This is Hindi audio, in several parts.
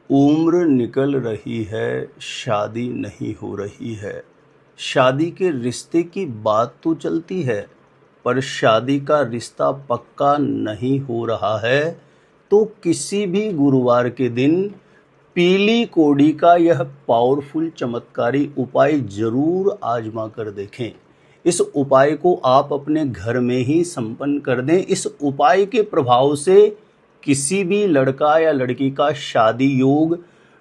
उम्र निकल रही है, शादी नहीं हो रही है। शादी के रिश्ते की बात तो चलती है, पर शादी का रिश्ता पक्का नहीं हो रहा है। तो किसी भी गुरुवार के दिन पीली कोड़ी का यह पावरफुल चमत्कारी उपाय जरूर आजमा कर देखें। इस उपाय को आप अपने घर में ही संपन्न कर दें। इस उपाय के प्रभाव से किसी भी लड़का या लड़की का शादी योग,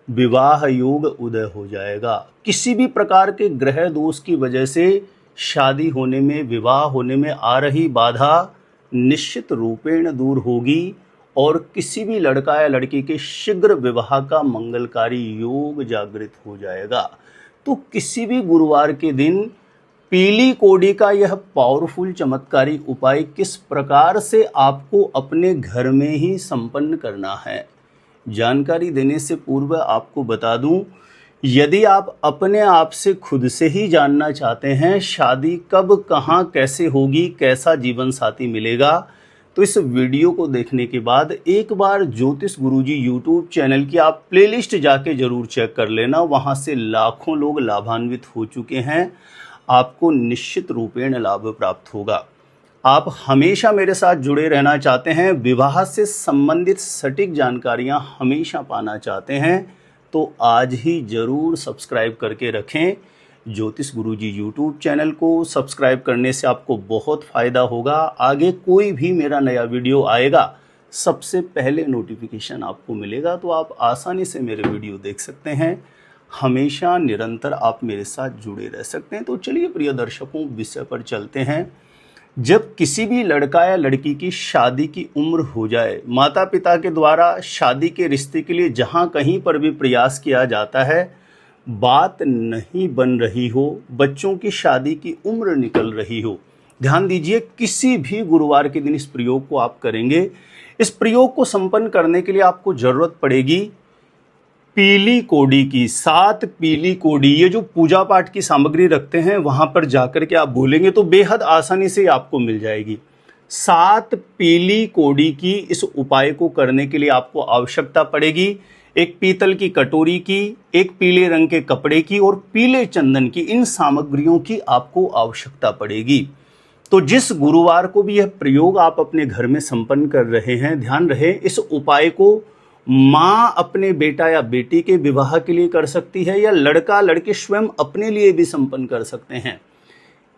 विवाह योग उदय हो जाएगा। किसी भी प्रकार के ग्रह दोष की वजह से शादी होने में, विवाह होने में आ रही बाधा निश्चित रूपेण दूर होगी और किसी भी लड़का या लड़की के शीघ्र विवाह का मंगलकारी योग जागृत हो जाएगा। तो किसी भी गुरुवार के दिन पीली कोड़ी का यह पावरफुल चमत्कारी उपाय किस प्रकार से आपको अपने घर में ही संपन्न करना है, जानकारी देने से पूर्व आपको बता दूं, यदि आप अपने आप से खुद से ही जानना चाहते हैं शादी कब, कहां, कैसे होगी, कैसा जीवन साथी मिलेगा, तो इस वीडियो को देखने के बाद एक बार ज्योतिष गुरुजी यूट्यूब चैनल की आप प्लेलिस्ट जाके जरूर चेक कर लेना। वहां से लाखों लोग लाभान्वित हो चुके हैं। आपको निश्चित रूपेण लाभ प्राप्त होगा। आप हमेशा मेरे साथ जुड़े रहना चाहते हैं, विवाह से संबंधित सटीक जानकारियां हमेशा पाना चाहते हैं, तो आज ही जरूर सब्सक्राइब करके रखें ज्योतिष गुरुजी यूट्यूब चैनल को। सब्सक्राइब करने से आपको बहुत फ़ायदा होगा। आगे कोई भी मेरा नया वीडियो आएगा सबसे पहले नोटिफिकेशन आपको मिलेगा, तो आप आसानी से मेरे वीडियो देख सकते हैं। हमेशा निरंतर आप मेरे साथ जुड़े रह सकते हैं। तो चलिए प्रिय दर्शकों, विषय पर चलते हैं। जब किसी भी लड़का या लड़की की शादी की उम्र हो जाए, माता पिता के द्वारा शादी के रिश्ते के लिए जहां कहीं पर भी प्रयास किया जाता है, बात नहीं बन रही हो, बच्चों की शादी की उम्र निकल रही हो, ध्यान दीजिए, किसी भी गुरुवार के दिन इस प्रयोग को आप करेंगे। इस प्रयोग को संपन्न करने के लिए आपको जरूरत पड़ेगी पीली कोड़ी की। 7 पीली कोड़ी, ये जो पूजा पाठ की सामग्री रखते हैं वहां पर जाकर के आप बोलेंगे तो बेहद आसानी से आपको मिल जाएगी। 7 पीली कोड़ी की इस उपाय को करने के लिए आपको आवश्यकता पड़ेगी एक पीतल की कटोरी की, एक पीले रंग के कपड़े की और पीले चंदन की। इन सामग्रियों की आपको आवश्यकता पड़ेगी। तो जिस गुरुवार को भी यह प्रयोग आप अपने घर में संपन्न कर रहे हैं, ध्यान रहे इस उपाय को मां अपने बेटा या बेटी के विवाह के लिए कर सकती है, या लड़का लड़के स्वयं अपने लिए भी संपन्न कर सकते हैं।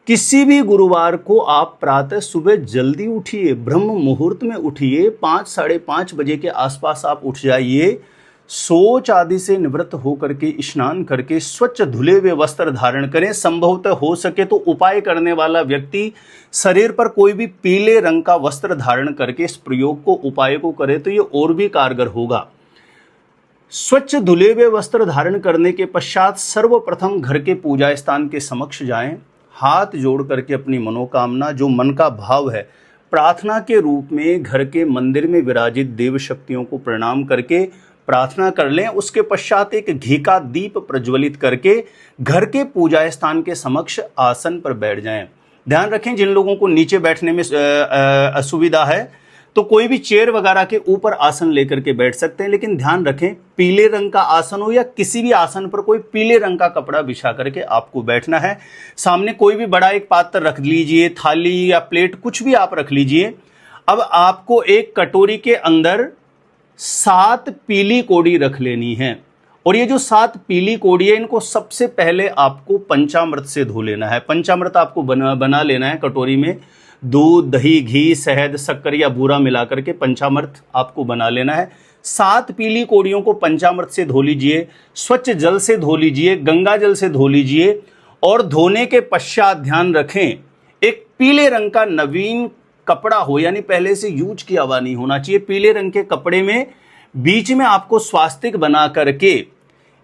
किसी भी गुरुवार को आप प्रातः सुबह जल्दी उठिए, ब्रह्म मुहूर्त में उठिए, 5 साढ़े 5 बजे के आसपास आप उठ जाइए। शौच आदि से निवृत्त होकर के स्नान करके स्वच्छ धुले हुए वस्त्र धारण करें। संभवतः हो सके तो उपाय करने वाला व्यक्ति शरीर पर कोई भी पीले रंग का वस्त्र धारण करके इस प्रयोग को, उपाय को करे तो ये और भी कारगर होगा। स्वच्छ धुले हुए वस्त्र धारण करने के पश्चात सर्वप्रथम घर के पूजा स्थान के समक्ष जाएं, हाथ जोड़ करके अपनी मनोकामना, जो मन का भाव है, प्रार्थना के रूप में घर के मंदिर में विराजित देव शक्तियों को प्रणाम करके प्रार्थना कर लें। उसके पश्चात एक घी का दीप प्रज्वलित करके घर के पूजा स्थान के समक्ष आसन पर बैठ जाएं। ध्यान रखें, जिन लोगों को नीचे बैठने में असुविधा है तो कोई भी चेयर वगैरह के ऊपर आसन लेकर के बैठ सकते हैं, लेकिन ध्यान रखें पीले रंग का आसन हो या किसी भी आसन पर कोई पीले रंग का कपड़ा बिछा करके आपको बैठना है। सामने कोई भी बड़ा एक पात्र रख लीजिए, थाली या प्लेट कुछ भी आप रख लीजिए। अब आपको एक कटोरी के अंदर 7 पीली कोड़ी रख लेनी है, और ये जो 7 पीली कोड़ी है इनको सबसे पहले आपको पंचामृत से धो लेना है। पंचामृत आपको बना लेना है कटोरी में। दूध, दही, घी, शहद, शक्कर या बूरा मिलाकर के पंचामृत आपको बना लेना है। 7 पीली कोड़ियों को पंचामृत से धो लीजिए, स्वच्छ जल से धो लीजिए, गंगा जल से धो लीजिए, और धोने के पश्चात ध्यान रखें एक पीले रंग का नवीन कपड़ा हो, यानी पहले से यूज किया हुआ नहीं होना चाहिए। पीले रंग के कपड़े में बीच में आपको स्वास्तिक बना करके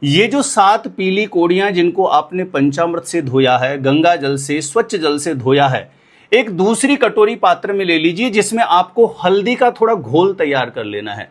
ये जो 7 पीली कोड़ियां जिनको आपने पंचामृत से धोया है, गंगा जल से, स्वच्छ जल से धोया है, एक दूसरी कटोरी पात्र में ले लीजिए जिसमें आपको हल्दी का थोड़ा घोल तैयार कर लेना है।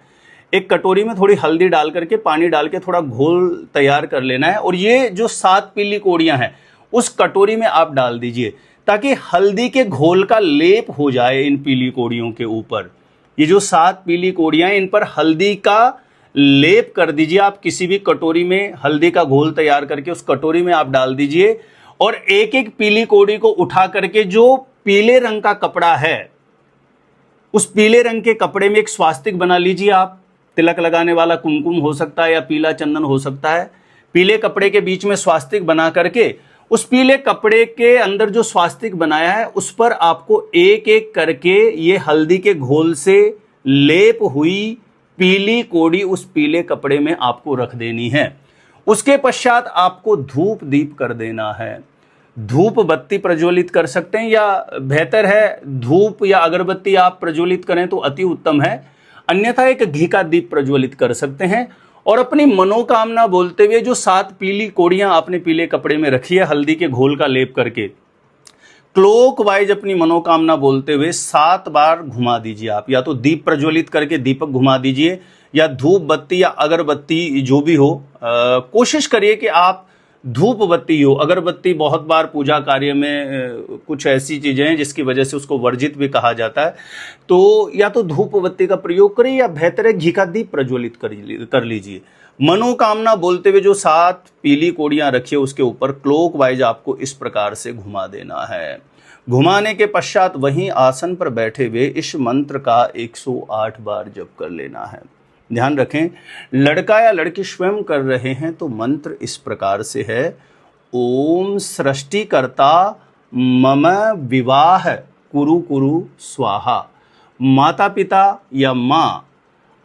एक कटोरी में थोड़ी हल्दी डाल करके, पानी डाल के थोड़ा घोल तैयार कर लेना है, और ये जो 7 पीली कोड़ियां हैं उस कटोरी में आप डाल दीजिए ताकि हल्दी के घोल का लेप हो जाए इन पीली कोड़ियों के ऊपर। ये जो 7 पीली कोड़ियां, इन पर हल्दी का लेप कर दीजिए। आप किसी भी कटोरी में हल्दी का घोल तैयार करके उस कटोरी में आप डाल दीजिए और एक एक पीली कौड़ी को उठा करके जो पीले रंग का कपड़ा है, उस पीले रंग के कपड़े में एक स्वास्तिक बना लीजिए। आप तिलक लगाने वाला कुमकुम हो सकता है या पीला चंदन हो सकता है। पीले कपड़े के बीच में स्वास्तिक बना करके उस पीले कपड़े के अंदर जो स्वास्तिक बनाया है उस पर आपको एक एक करके ये हल्दी के घोल से लेप हुई पीली कौड़ी उस पीले कपड़े में आपको रख देनी है। उसके पश्चात आपको धूप दीप कर देना है। धूप बत्ती प्रज्वलित कर सकते हैं या बेहतर है धूप या अगरबत्ती आप प्रज्वलित करें तो अति उत्तम है, अन्यथा एक घी का दीप प्रज्वलित कर सकते हैं। और अपनी मनोकामना बोलते हुए जो 7 पीली कौड़ियां आपने पीले कपड़े में रखी है हल्दी के घोल का लेप करके, क्लॉकवाइज अपनी मनोकामना बोलते हुए 7 बार घुमा दीजिए। आप या तो दीप प्रज्वलित करके दीपक घुमा दीजिए या धूप बत्ती या अगरबत्ती जो भी हो, कोशिश करिए कि आप धूप बत्ती हो। अगरबत्ती बहुत बार पूजा कार्य में कुछ ऐसी चीजें हैं जिसकी वजह से उसको वर्जित भी कहा जाता है, तो या तो धूप बत्ती का प्रयोग करिए या बेहतर है घी का दीप प्रज्वलित कर लीजिए। मनोकामना बोलते हुए जो 7 पीली कौड़ियां रखिए उसके ऊपर क्लॉकवाइज आपको इस प्रकार से घुमा देना है। घुमाने के पश्चात वहीं आसन पर बैठे हुए इस मंत्र का 108 बार जप कर लेना है। ध्यान रखें, लड़का या लड़की स्वयं कर रहे हैं तो मंत्र इस प्रकार से है, ओम सृष्टिकर्ता मम विवाह कुरु कुरु स्वाहा। माता पिता या माँ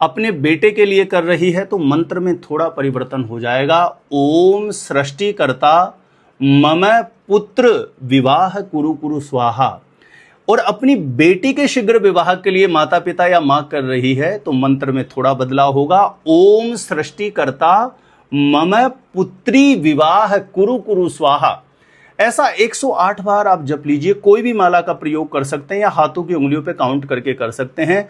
अपने बेटे के लिए कर रही है तो मंत्र में थोड़ा परिवर्तन हो जाएगा, ओम सृष्टिकर्ता मम पुत्र विवाह कुरु कुरु स्वाहा। और अपनी बेटी के शीघ्र विवाह के लिए माता पिता या मां कर रही है तो मंत्र में थोड़ा बदलाव होगा, ओम सृष्टिकर्ता मम पुत्री विवाह कुरु कुरु स्वाहा। ऐसा 108 बार आप जप लीजिए। कोई भी माला का प्रयोग कर सकते हैं या हाथों की उंगलियों पे काउंट करके कर सकते हैं।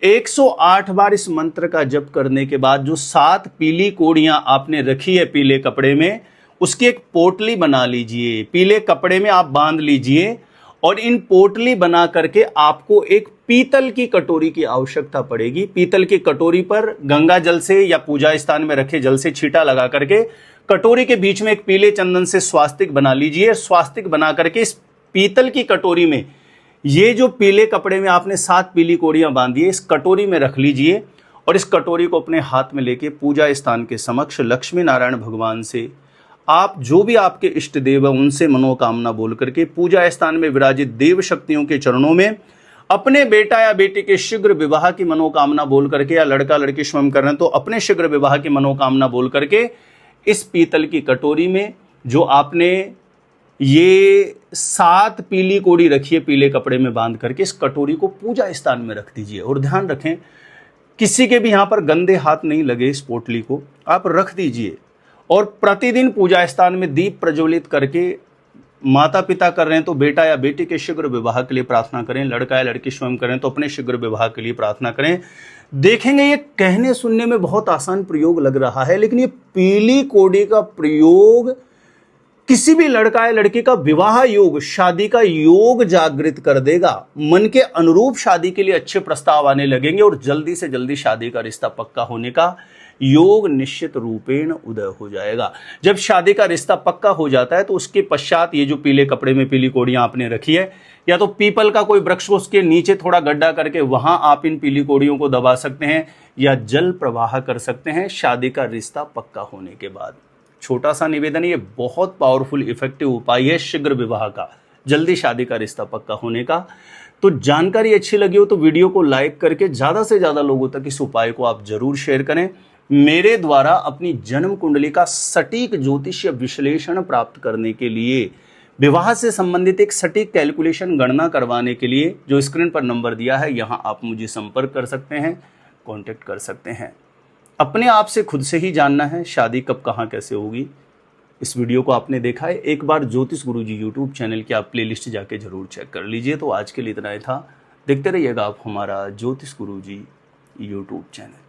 108 बार इस मंत्र का जप करने के बाद जो 7 पीली कौड़ियां आपने रखी है पीले कपड़े में, उसकी एक पोटली बना लीजिए, पीले कपड़े में आप बांध लीजिए और इन पोटली बना करके आपको एक पीतल की कटोरी की आवश्यकता पड़ेगी। पीतल की कटोरी पर गंगा जल से या पूजा स्थान में रखे जल से छींटा लगा करके कटोरी के बीच में एक पीले चंदन से स्वास्तिक बना लीजिए। स्वास्तिक बना करके इस पीतल की कटोरी में ये जो पीले कपड़े में आपने 7 पीली कौड़ियां बांधी है इस कटोरी में रख लीजिए और इस कटोरी को अपने हाथ में लेके पूजा स्थान के समक्ष लक्ष्मी नारायण भगवान से, आप जो भी आपके इष्ट देव है उनसे मनोकामना बोल करके पूजा स्थान में विराजित देव शक्तियों के चरणों में अपने बेटा या बेटी के शीघ्र विवाह की मनोकामना बोल करके, या लड़का लड़की स्वयं कर रहे हैं तो अपने शीघ्र विवाह की मनोकामना बोल करके इस पीतल की कटोरी में जो आपने ये 7 पीली कौड़ी रखी है पीले कपड़े में बांध करके इस कटोरी को पूजा स्थान में रख दीजिए। और ध्यान रखें किसी के भी यहां पर गंदे हाथ नहीं लगे, इस पोटली को आप रख दीजिए और प्रतिदिन पूजा स्थान में दीप प्रज्वलित करके माता पिता कर रहे हैं तो बेटा या बेटी के शीघ्र विवाह के लिए प्रार्थना करें, लड़का या लड़की स्वयं करें तो अपने शीघ्र विवाह के लिए प्रार्थना करें। देखेंगे ये कहने सुनने में बहुत आसान प्रयोग लग रहा है, लेकिन ये पीली कौड़ी का प्रयोग किसी भी लड़का या लड़की का विवाह योग, शादी का योग जागृत कर देगा। मन के अनुरूप शादी के लिए अच्छे प्रस्ताव आने लगेंगे और जल्दी से जल्दी शादी का रिश्ता पक्का होने का योग निश्चित रूपेण उदय हो जाएगा। जब शादी का रिश्ता पक्का हो जाता है तो उसके पश्चात ये जो पीले कपड़े में पीली कौड़ियां आपने रखी है, या तो पीपल का कोई वृक्ष उसके नीचे थोड़ा गड्ढा करके वहां आप इन पीली कौड़ियों को दबा सकते हैं या जल प्रवाह कर सकते हैं शादी का रिश्ता पक्का होने के बाद। छोटा सा निवेदन, ये बहुत पावरफुल इफेक्टिव उपाय है शीघ्र विवाह का, जल्दी शादी का रिश्ता पक्का होने का। तो जानकारी अच्छी लगी हो तो वीडियो को लाइक करके ज़्यादा से ज़्यादा लोगों तक इस उपाय को आप जरूर शेयर करें। मेरे द्वारा अपनी जन्म कुंडली का सटीक ज्योतिषीय विश्लेषण प्राप्त करने के लिए, विवाह से संबंधित एक सटीक कैलकुलेशन गणना करवाने के लिए जो स्क्रीन पर नंबर दिया है यहाँ आप मुझे संपर्क कर सकते हैं, कांटेक्ट कर सकते हैं। अपने आप से खुद से ही जानना है शादी कब कहाँ कैसे होगी। इस वीडियो को आपने देखा है, एक बार ज्योतिष गुरुजी यूट्यूब चैनल की आप प्लेलिस्ट जाके जरूर चेक कर लीजिए। तो आज के लिए इतना ही था, देखते रहिएगा आप हमारा ज्योतिष गुरुजी यूट्यूब चैनल।